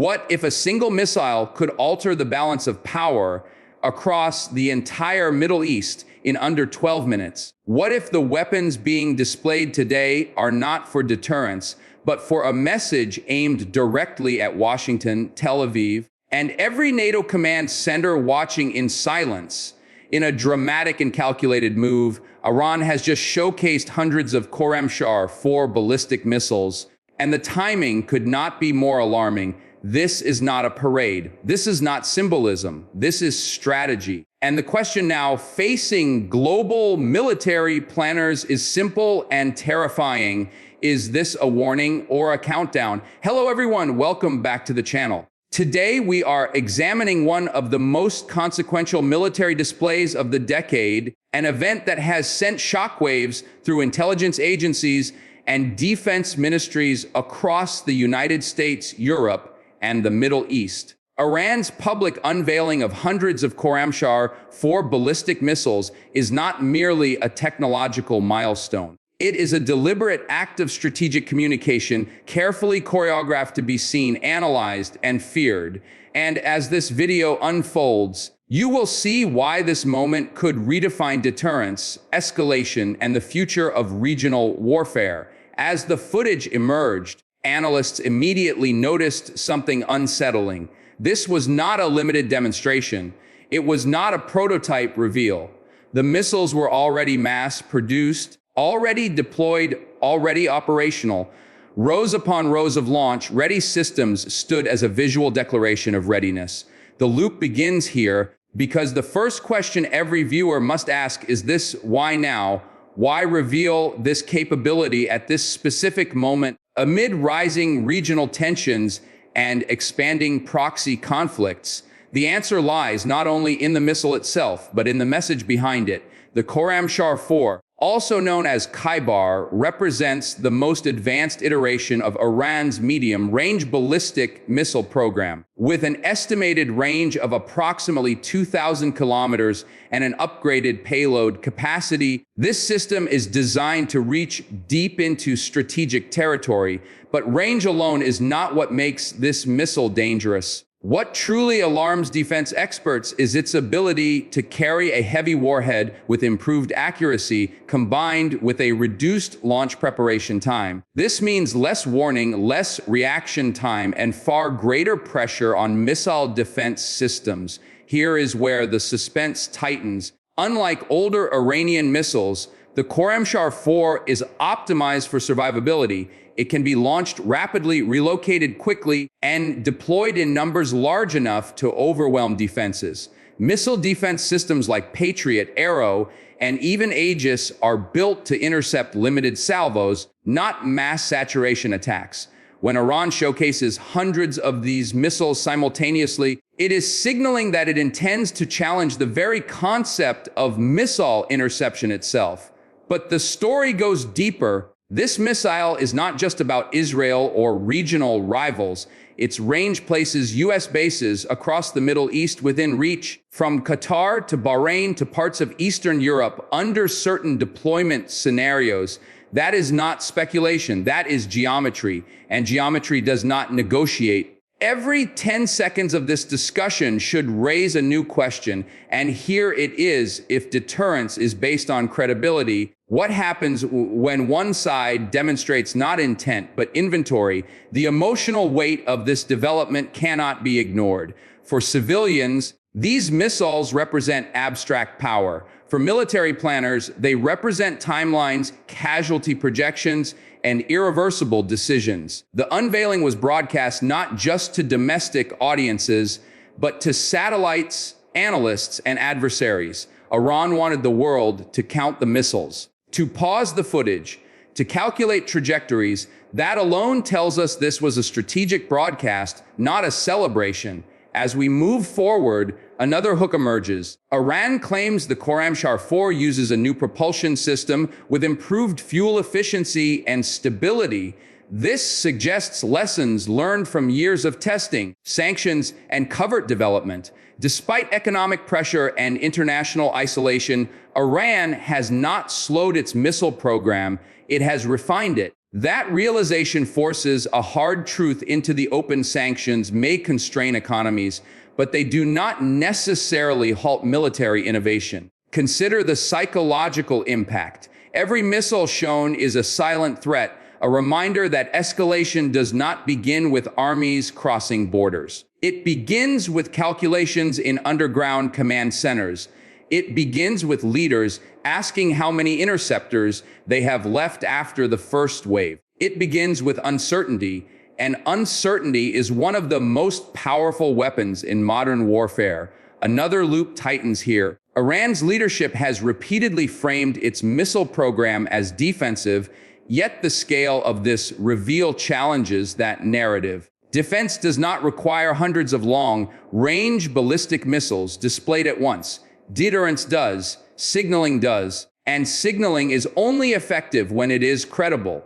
What if a single missile could alter the balance of power across the entire Middle East in under 12 minutes? What if the weapons being displayed today are not for deterrence, but for a message aimed directly at Washington, Tel Aviv, and every NATO command center watching in silence? In a dramatic and calculated move, Iran has just showcased hundreds of Khorramshahr-4 ballistic missiles, and the timing could not be more alarming. This is not a parade. This is not symbolism. This is strategy. And the question now facing global military planners is simple and terrifying. Is this a warning or a countdown? Hello, everyone. Welcome back to the channel. Today, we are examining one of the most consequential military displays of the decade, an event that has sent shockwaves through intelligence agencies and defense ministries across the United States, Europe, and the Middle East. Iran's public unveiling of hundreds of Khorramshahr-4 ballistic missiles is not merely a technological milestone. It is a deliberate act of strategic communication, carefully choreographed to be seen, analyzed, and feared. And as this video unfolds, you will see why this moment could redefine deterrence, escalation, and the future of regional warfare. As the footage emerged, analysts immediately noticed something unsettling. This was not a limited demonstration. It was not a prototype reveal. The missiles were already mass-produced, already deployed, already operational. Rows upon rows of launch-ready systems stood as a visual declaration of readiness. The loop begins here because the first question every viewer must ask is this: why now? Why reveal this capability at this specific moment amid rising regional tensions and expanding proxy conflicts? The answer lies not only in the missile itself, but in the message behind it. The Khorramshahr-4, also known as Khaybar, represents the most advanced iteration of Iran's medium-range ballistic missile program. With an estimated range of approximately 2,000 kilometers and an upgraded payload capacity, this system is designed to reach deep into strategic territory. But range alone is not what makes this missile dangerous. What truly alarms defense experts is its ability to carry a heavy warhead with improved accuracy combined with a reduced launch preparation time. This means less warning, less reaction time, and far greater pressure on missile defense systems. Here is where the suspense tightens. Unlike older Iranian missiles, the Khorramshahr-4 is optimized for survivability. It can be launched rapidly, relocated quickly, and deployed in numbers large enough to overwhelm defenses. Missile defense systems like Patriot, Arrow, and even Aegis are built to intercept limited salvos, not mass saturation attacks. When Iran showcases hundreds of these missiles simultaneously, it is signaling that it intends to challenge the very concept of missile interception itself. But the story goes deeper. This missile is not just about Israel or regional rivals. Its range places U.S. bases across the Middle East within reach, from Qatar to Bahrain to parts of Eastern Europe under certain deployment scenarios. That is not speculation, that is geometry, and geometry does not negotiate. Every 10 seconds of this discussion should raise a new question, and here it is. If deterrence is based on credibility, what happens when one side demonstrates not intent, but inventory? The emotional weight of this development cannot be ignored. For civilians, these missiles represent abstract power. For military planners, they represent timelines, casualty projections, and irreversible decisions. The unveiling was broadcast not just to domestic audiences, but to satellites, analysts, and adversaries. Iran wanted the world to count the missiles, to pause the footage, to calculate trajectories. That alone tells us this was a strategic broadcast, not a celebration. As we move forward, another hook emerges. Iran claims the Khorramshahr-4 uses a new propulsion system with improved fuel efficiency and stability. This suggests lessons learned from years of testing, sanctions, and covert development. Despite economic pressure and international isolation, Iran has not slowed its missile program. It has refined it. That realization forces a hard truth into the open. Sanctions may constrain economies, but they do not necessarily halt military innovation. Consider the psychological impact. Every missile shown is a silent threat, a reminder that escalation does not begin with armies crossing borders. It begins with calculations in underground command centers. It begins with leaders asking how many interceptors they have left after the first wave. It begins with uncertainty, and uncertainty is one of the most powerful weapons in modern warfare. Another loop tightens here. Iran's leadership has repeatedly framed its missile program as defensive, yet the scale of this reveal challenges that narrative. Defense does not require hundreds of long-range ballistic missiles displayed at once. Deterrence does, signaling does, and signaling is only effective when it is credible.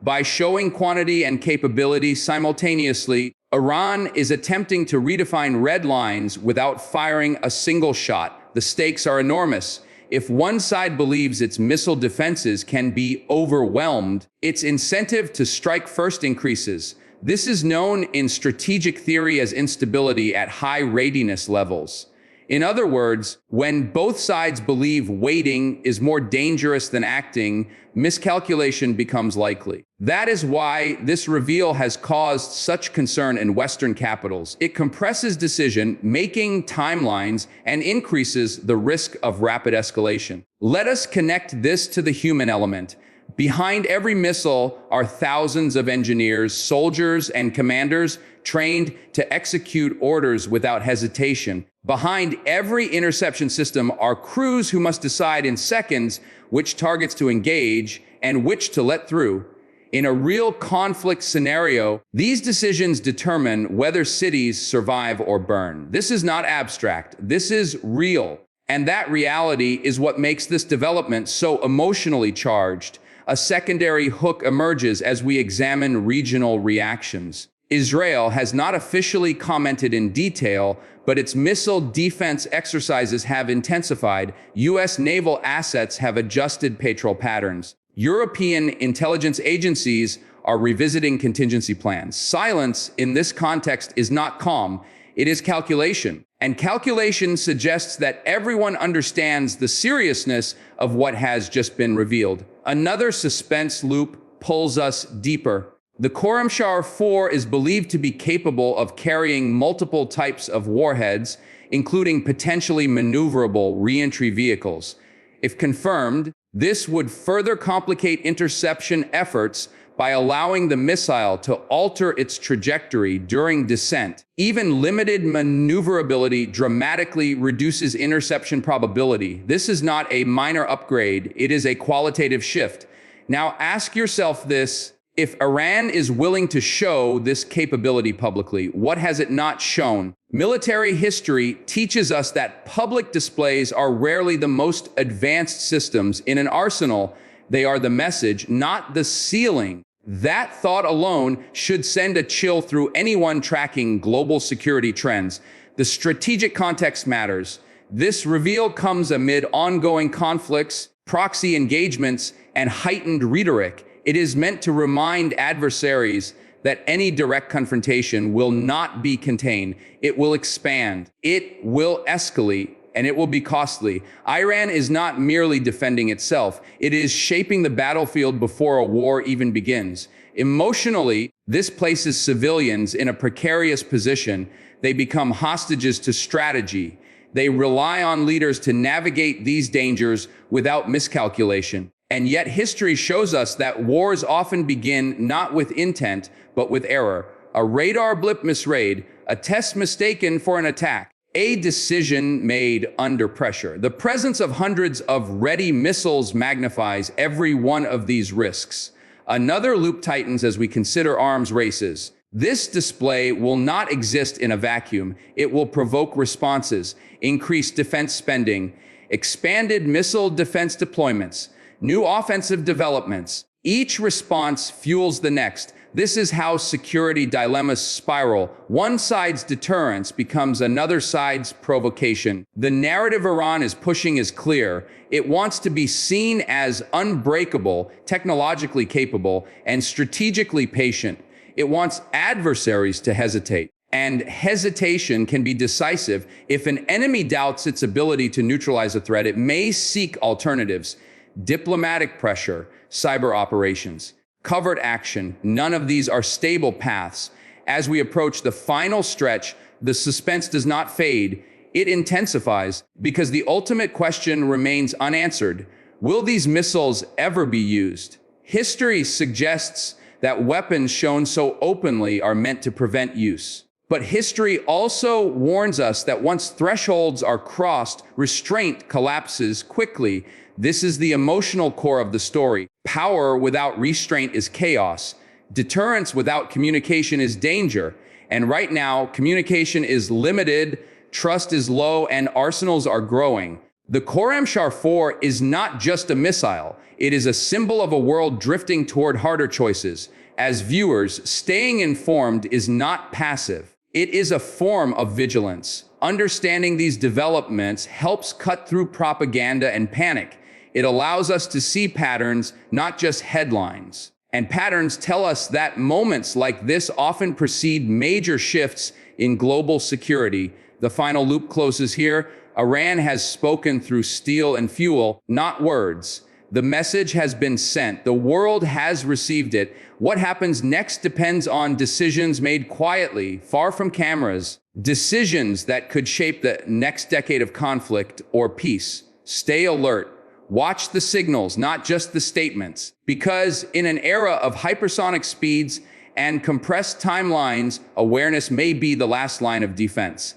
By showing quantity and capability simultaneously, Iran is attempting to redefine red lines without firing a single shot. The stakes are enormous. If one side believes its missile defenses can be overwhelmed, its incentive to strike first increases. This is known in strategic theory as instability at high readiness levels. In other words, when both sides believe waiting is more dangerous than acting, miscalculation becomes likely. That is why this reveal has caused such concern in Western capitals. It compresses decision-making timelines and increases the risk of rapid escalation. Let us connect this to the human element. Behind every missile are thousands of engineers, soldiers, and commanders trained to execute orders without hesitation. Behind every interception system are crews who must decide in seconds which targets to engage and which to let through. In a real conflict scenario, these decisions determine whether cities survive or burn. This is not abstract. This is real. And that reality is what makes this development so emotionally charged. A secondary hook emerges as we examine regional reactions. Israel has not officially commented in detail, but its missile defense exercises have intensified. U.S. naval assets have adjusted patrol patterns. European intelligence agencies are revisiting contingency plans. Silence in this context is not calm, it is calculation. And calculation suggests that everyone understands the seriousness of what has just been revealed. Another suspense loop pulls us deeper. The Khorramshahr-4 is believed to be capable of carrying multiple types of warheads, including potentially maneuverable reentry vehicles. If confirmed, this would further complicate interception efforts by allowing the missile to alter its trajectory during descent. Even limited maneuverability dramatically reduces interception probability. This is not a minor upgrade, it is a qualitative shift. Now ask yourself this: if Iran is willing to show this capability publicly, what has it not shown? Military history teaches us that public displays are rarely the most advanced systems in an arsenal. They are the message, not the ceiling. That thought alone should send a chill through anyone tracking global security trends. The strategic context matters. This reveal comes amid ongoing conflicts, proxy engagements, and heightened rhetoric. It is meant to remind adversaries that any direct confrontation will not be contained. It will expand. It will escalate, and it will be costly. Iran is not merely defending itself. It is shaping the battlefield before a war even begins. Emotionally, this places civilians in a precarious position. They become hostages to strategy. They rely on leaders to navigate these dangers without miscalculation. And yet history shows us that wars often begin not with intent, but with error. A radar blip misread, a test mistaken for an attack, a decision made under pressure. The presence of hundreds of ready missiles magnifies every one of these risks. Another loop tightens as we consider arms races. This display will not exist in a vacuum. It will provoke responses, increased defense spending, expanded missile defense deployments, new offensive developments. Each response fuels the next. This is how security dilemmas spiral. One side's deterrence becomes another side's provocation. The narrative Iran is pushing is clear. It wants to be seen as unbreakable, technologically capable, and strategically patient. It wants adversaries to hesitate. And hesitation can be decisive. If an enemy doubts its ability to neutralize a threat, it may seek alternatives. Diplomatic pressure, cyber operations, covert action, none of these are stable paths. As we approach the final stretch, the suspense does not fade, it intensifies, because the ultimate question remains unanswered. Will these missiles ever be used? History suggests that weapons shown so openly are meant to prevent use. But history also warns us that once thresholds are crossed, restraint collapses quickly. This is the emotional core of the story. Power without restraint is chaos. Deterrence without communication is danger. And right now, communication is limited, trust is low, and arsenals are growing. The Khorramshahr-4 is not just a missile. It is a symbol of a world drifting toward harder choices. As viewers, staying informed is not passive. It is a form of vigilance. Understanding these developments helps cut through propaganda and panic. It allows us to see patterns, not just headlines. And patterns tell us that moments like this often precede major shifts in global security. The final loop closes here. Iran has spoken through steel and fuel, not words. The message has been sent. The world has received it. What happens next depends on decisions made quietly, far from cameras. Decisions that could shape the next decade of conflict or peace. Stay alert. Watch the signals, not just the statements. Because in an era of hypersonic speeds and compressed timelines, awareness may be the last line of defense.